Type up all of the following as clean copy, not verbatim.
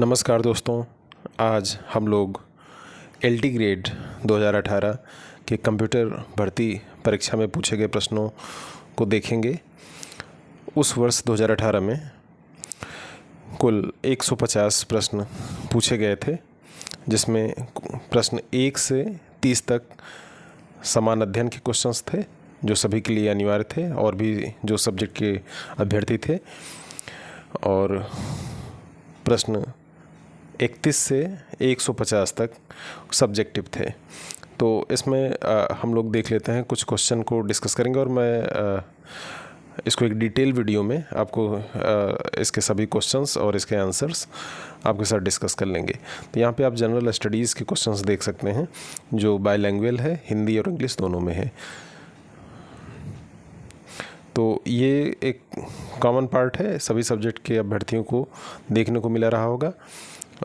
नमस्कार दोस्तों, आज हम लोग एलटी ग्रेड 2018 के कंप्यूटर भर्ती परीक्षा में पूछे गए प्रश्नों को देखेंगे। उस वर्ष 2018 में कुल 150 प्रश्न पूछे गए थे, जिसमें प्रश्न 1 से 30 तक समान अध्ययन के क्वेश्चंस थे जो सभी के लिए अनिवार्य थे और भी जो सब्जेक्ट के अभ्यर्थी थे, और प्रश्न 31 से 150 तक सब्जेक्टिव थे। तो इसमें हम लोग देख लेते हैं, कुछ क्वेश्चन को डिस्कस करेंगे और मैं इसको एक डिटेल वीडियो में आपको इसके सभी क्वेश्चंस और इसके आंसर्स आपके साथ डिस्कस कर लेंगे। तो यहाँ पे आप जनरल स्टडीज़ के क्वेश्चंस देख सकते हैं जो बायलैंग्वेज है, हिंदी और इंग्लिश दोनों में है। तो ये एक कॉमन पार्ट है, सभी सब्जेक्ट के अभ्यर्थियों को देखने को मिला रहा होगा।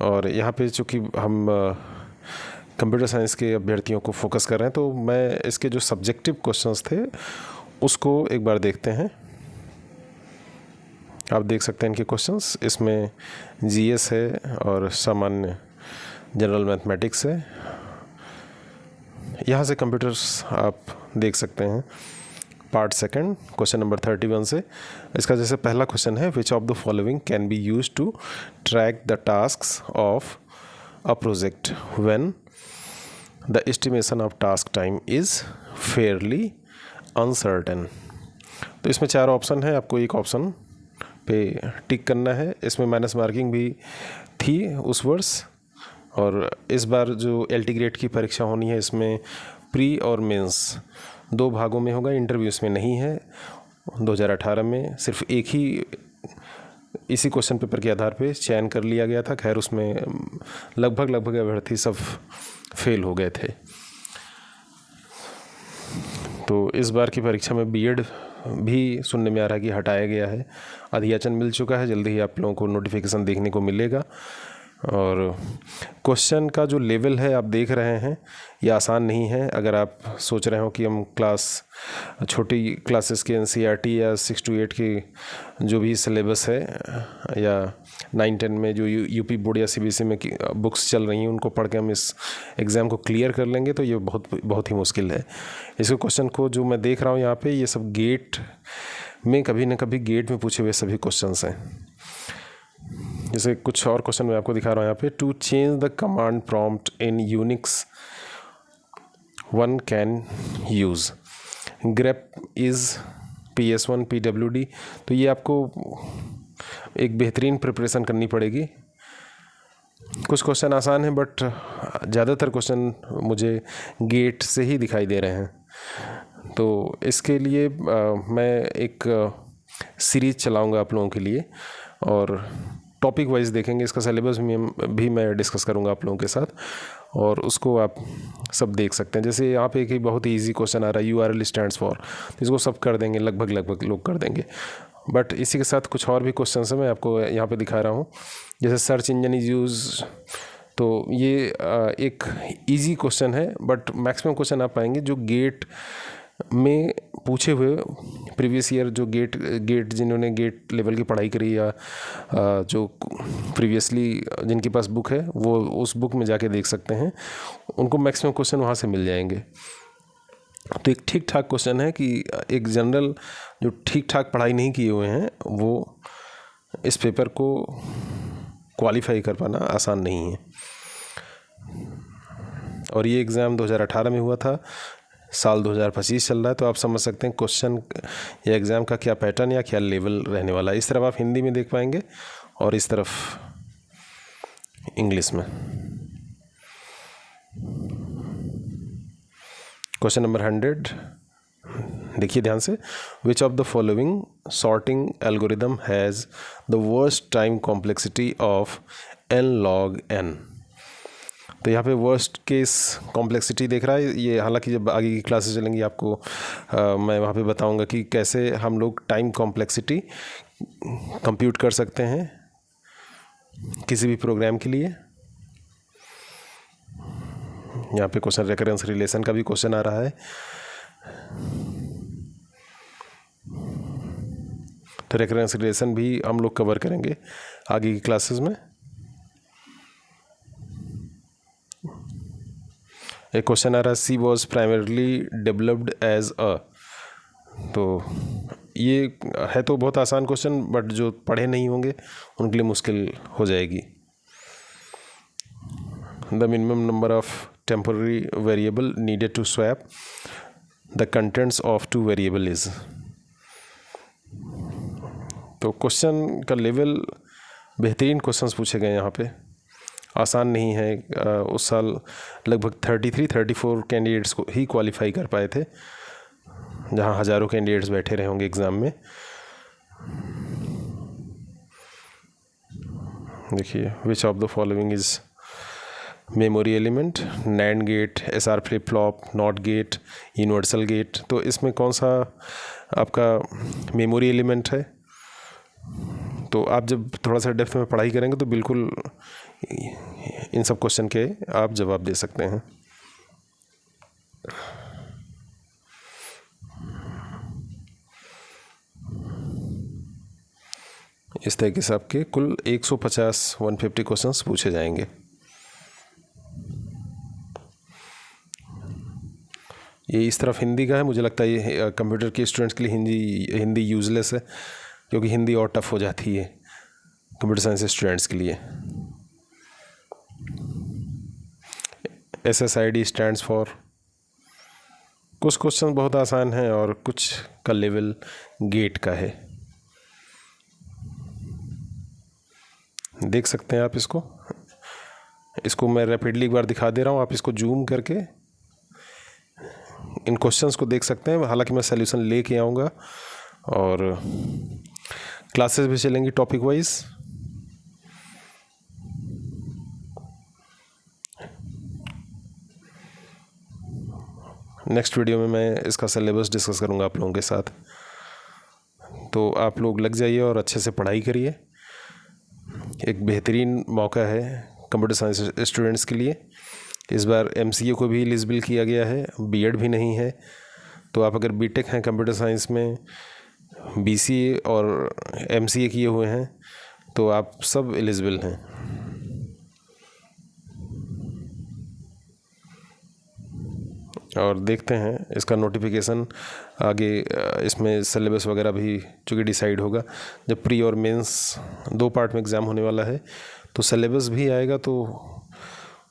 और यहाँ पे चूँकि हम कंप्यूटर साइंस के अभ्यर्थियों को फोकस कर रहे हैं, तो मैं इसके जो सब्जेक्टिव क्वेश्चंस थे उसको एक बार देखते हैं। आप देख सकते हैं इनके क्वेश्चंस, इसमें जीएस है और सामान्य जनरल मैथमेटिक्स है। यहाँ से कंप्यूटर्स आप देख सकते हैं। पार्ट सेकंड, क्वेश्चन नंबर 31 से इसका जैसे पहला क्वेश्चन है, which of the following can be use to track the tasks of a project when the estimation of task time is fairly uncertain. तो इसमें 4 ऑप्शन है, आपको एक ऑप्शन पे टिक करना है। इसमें माइनस मार्किंग भी थी उस वर्ष, और इस बार जो एलटी ग्रेड की परीक्षा होनी है इसमें प्री और मेंस 2 भागों में होगा, इंटरव्यू इसमें नहीं है। 2018 में सिर्फ एक ही इसी क्वेश्चन पेपर के आधार पे चयन कर लिया गया था। खैर उसमें लगभग अभ्यर्थी सब फेल हो गए थे। तो इस बार की परीक्षा में बीएड भी सुनने में आ रहा है कि हटाया गया है। अधियाचन मिल चुका है, जल्दी ही आप लोगों को नोटिफिकेशन देखने को मिलेगा। और क्वेश्चन का जो लेवल है आप देख रहे हैं, ये आसान नहीं है। अगर आप सोच रहे हो कि हम छोटी क्लासेस के एनसीईआरटी या 6 to 8 की जो भी सिलेबस है, या 9-10 में जो यूपी बोर्ड या सीबीएसई में की बुक्स चल रही हैं उनको पढ़ के हम इस एग्ज़ाम को क्लियर कर लेंगे, तो ये बहुत ही मुश्किल है। इसको क्वेश्चन को जो मैं देख रहा हूँ यहाँ पे, ये सब गेट में कभी ना कभी गेट में पूछे हुए सभी क्वेश्चंस हैं। जैसे कुछ और क्वेश्चन मैं आपको दिखा रहा हूँ यहाँ पे, to change the command prompt in Unix one can use grep is PS1 PWD। तो ये आपको एक बेहतरीन प्रिपरेशन करनी पड़ेगी। कुछ क्वेश्चन आसान हैं, बट ज़्यादातर क्वेश्चन मुझे गेट से ही दिखाई दे रहे हैं। तो इसके लिए मैं एक सीरीज़ चलाऊँगा आप लोगों के लिए, और टॉपिक वाइज देखेंगे। इसका सिलेबस भी मैं डिस्कस करूंगा आप लोगों के साथ, और उसको आप सब देख सकते हैं। जैसे यहाँ पे एक बहुत ही ईजी क्वेश्चन आ रहा है, URL स्टैंड्स फॉर, तो इसको सब कर देंगे, लगभग लोग कर देंगे। बट इसी के साथ कुछ और भी क्वेश्चन है, मैं आपको यहाँ पे दिखा रहा हूँ। जैसे सर्च इंजन इज यूज, तो ये एक ईजी क्वेश्चन है, बट मैक्सिमम क्वेश्चन आप पाएंगे जो गेट में पूछे हुए प्रीवियस ईयर, जो गेट जिन्होंने गेट लेवल की पढ़ाई करी, या जो प्रीवियसली जिनके पास बुक है वो उस बुक में जाके देख सकते हैं, उनको मैक्सिमम क्वेश्चन वहाँ से मिल जाएंगे। तो एक ठीक ठाक क्वेश्चन है कि एक जनरल जो ठीक ठाक पढ़ाई नहीं किए हुए हैं वो इस पेपर को क्वालिफाई कर पाना आसान नहीं है। और ये एग्ज़ाम 2018 में हुआ था, साल 2025 चल रहा है, तो आप समझ सकते हैं क्वेश्चन या एग्ज़ाम का क्या पैटर्न या क्या लेवल रहने वाला है। इस तरफ आप हिंदी में देख पाएंगे और इस तरफ इंग्लिश में। क्वेश्चन नंबर 100, देखिए ध्यान से, विच of the following sorting algorithm has the worst time complexity of n log n। तो यहाँ पे वर्स्ट केस कॉम्प्लेक्सिटी देख रहा है ये। हालांकि जब आगे की क्लासेस चलेंगी आपको मैं वहाँ पे बताऊँगा कि कैसे हम लोग टाइम कॉम्प्लेक्सिटी कंप्यूट कर सकते हैं किसी भी प्रोग्राम के लिए। यहाँ पे क्वेश्चन रेकरेंस रिलेशन का भी क्वेश्चन आ रहा है। तो रेकरेंस रिलेशन भी हम लोग कवर करेंगे आगे की क्लासेस में। एक क्वेश्चन आ रहा है she was primarily developed as a, तो ये है तो बहुत आसान क्वेश्चन, बट जो पढ़े नहीं होंगे उनके लिए मुश्किल हो जाएगी। The minimum number of temporary variable needed to swap the contents of two variable is. तो क्वेश्चन का लेवल, बेहतरीन क्वेश्चंस पूछे गए यहाँ पे, आसान नहीं है। उस साल लगभग 33-34 कैंडिडेट्स को ही क्वालिफाई कर पाए थे, जहाँ हज़ारों कैंडिडेट्स बैठे रहे होंगे एग्ज़ाम में। देखिए, which of the following is memory element, NAND gate, SR flip flop, NOT gate, universal gate. तो इसमें कौन सा आपका मेमोरी एलिमेंट है? तो आप जब थोड़ा सा डेप्थ में पढ़ाई करेंगे तो बिल्कुल इन सब क्वेश्चन के आप जवाब दे सकते हैं। इस तरीके से आपके कुल 150-150 क्वेश्चंस पूछे जाएंगे। ये इस तरफ हिंदी का है। मुझे लगता है ये कंप्यूटर के स्टूडेंट्स के लिए हिंदी यूज़लेस है, क्योंकि हिंदी और टफ हो जाती है कंप्यूटर साइंस स्टूडेंट्स के लिए। SSID स्टैंड्स फॉर, कुछ क्वेश्चन बहुत आसान हैं और कुछ का लेवल गेट का है। देख सकते हैं आप इसको मैं रैपिडली एक बार दिखा दे रहा हूँ, आप इसको जूम करके इन क्वेश्चंस को देख सकते हैं। हालांकि मैं सॉल्यूशन लेके आऊँगा और क्लासेस भी चलेंगी टॉपिक वाइज। नेक्स्ट वीडियो में मैं इसका सिलेबस डिस्कस करूँगा आप लोगों के साथ। तो आप लोग लग जाइए और अच्छे से पढ़ाई करिए। एक बेहतरीन मौका है कंप्यूटर साइंस स्टूडेंट्स के लिए। इस बार MCA को भी एलिजिबल किया गया है, BEd भी नहीं है। तो आप अगर BTech हैं कंप्यूटर साइंस में, BCA और MCA किए हुए हैं, तो आप सब एलिजिबल हैं। और देखते हैं इसका नोटिफिकेशन आगे। इसमें सिलेबस वगैरह भी चूँकि डिसाइड होगा, जब प्री और मेंस 2 पार्ट में एग्ज़ाम होने वाला है, तो सिलेबस भी आएगा। तो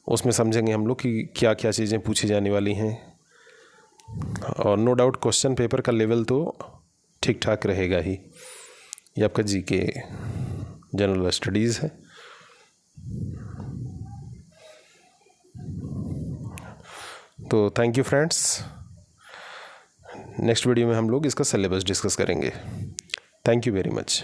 उसमें समझेंगे हम लोग कि क्या क्या चीज़ें पूछी जाने वाली हैं। और नो डाउट क्वेश्चन पेपर का लेवल तो ठीक ठाक रहेगा ही। ये आपका GK जनरल स्टडीज़ है। तो thank you friends. Next video में हम लोग इसका सिलेबस डिस्कस करेंगे। Thank you very much.